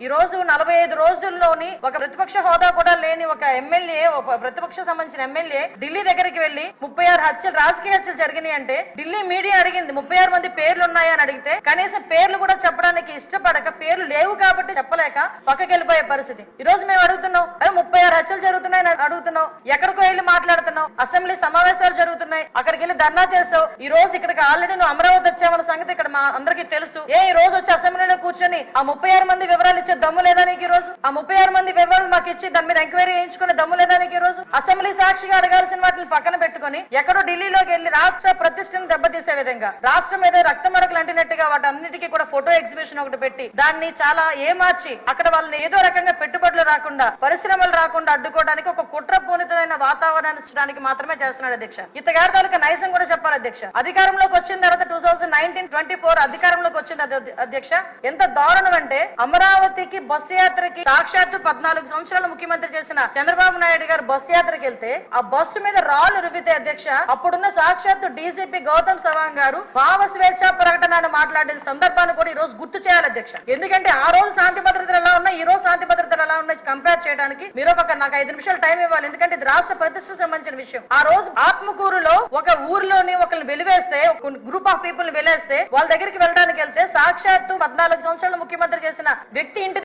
ఈ రోజు 45 రోజుల్లోని ఒక ప్రతిపక్ష హోదా కూడా లేని ఒక ఎమ్మెల్యే, ఒక ప్రతిపక్ష సంబంధించిన ఎమ్మెల్యే ఢిల్లీ దగ్గరికి వెళ్లి 36 హత్యలు, రాజకీయ హత్యలు జరిగినాయి అంటే ఢిల్లీ మీడియా అడిగింది 36 మంది పేర్లు ఉన్నాయని అడిగితే కనీసం పేర్లు కూడా చెప్పడానికి ఇష్టపడక, పేర్లు లేవు కాబట్టి చెప్పలేక పక్కకి వెళ్ళిపోయే పరిస్థితి. ఈ రోజు మేము అడుగుతున్నాం, 36 హత్యలు జరుగుతున్నాయని అడుగుతున్నాం, ఎక్కడికో వెళ్ళి మాట్లాడుతున్నావు, అసెంబ్లీ సమావేశాలు జరుగుతున్నాయి, అక్కడికి వెళ్ళి ధర్నా చేస్తావు. ఈ రోజు ఇక్కడికి ఆల్రెడీ నువ్వు అమరావతి వచ్చావన్న సంగతి ఇక్కడ మా అందరికీ తెలుసు. ఈ రోజు వచ్చి అసెంబ్లీలో కూర్చొని ఆ 36 మంది వివరాలు ఇచ్చే దమ్ము లేదా నీకు? ఈ రోజు ఆ 36 మంది వివరాలు మాకు ఇచ్చి దాని మీద ఎంక్వైరీ చేయించుకునే దమ్ము లేదా నీకు? ఈ రోజు అసెంబ్లీ సాక్షిగా అడగాల్సిన వాటిని పక్కన పెట్టుకుని ఎక్కడో ఢిల్లీలోకి వెళ్లి రాష్ట్ర ప్రతిష్టను దెబ్బతీసే విధంగా, రాష్ట్రం మీద రక్త మరకలు అంటినట్టుగా వాటన్నిటికీ కూడా ఫోటో ఎగ్జిబిషన్ ఒకటి పెట్టి దాన్ని చాలా ఏమార్చి అక్కడ వాళ్ళని ఏదో రకంగా పెట్టుబడులు రాకుండా, పరిశ్రమలు రాకుండా అడ్డుకోవడానికి ఒక కుట్రపూరితమైన వాతావరణాన్ని ఇచ్చడానికి మాత్రమే చేస్తున్నాడు అధ్యక్ష. ఇతగారి తాలూకా నైజం కూడా చెప్పాలి అధ్యక్ష. అధికారంలోకి వచ్చిన తర్వాత 2019-24 అధికారంలోకి వచ్చింది అధ్యక్ష. ఎంత దారుణం అంటే అమరావతికి బస్సు యాత్రకి సాక్షాత్తు 14 సంవత్సరాలు ముఖ్యమంత్రి చేసిన చంద్రబాబు నాయుడు గారు బస్సు యాత్రకి వెళ్తే ఆ బస్సు మీద రాళ్లు రువితే అధ్యక్ష, అప్పుడున్న సాక్షాత్తు డీజీపీ గౌతమ్ సవాంగ్ గారు భావ స్వేచ్ఛ ప్రకటన మాట్లాడిన సందర్భాన్ని కూడా ఈ రోజు గుర్తు చేయాలి అధ్యక్ష. ఎందుకంటే ఆ రోజు శాంతి భద్రతలు ఎలా ఉన్నాయి, ఈ రోజు శాంతి భద్రతలు ఎలా ఉన్నాయి కంపేర్ చేయడానికి మీరు నాకు 5 నిమిషాలు టైం ఇవ్వాలి. ఎందుకంటే ఇది రాష్ట్ర ప్రతిష్టకు సంబంధించిన విషయం. ఆ రోజు ఆత్మకూరులో ఒక ఊర్లోని ఒకరిని వెలివేస్తే, గ్రూప్ ఆఫ్ పీపుల్ వెలివేస్తే వాళ్ళ దగ్గరికి వెళ్ళడానికి వెళ్తే సాక్షాత్తు 14 సంవత్సరాలు ముఖ్యమంత్రి చేసిన వ్యక్తి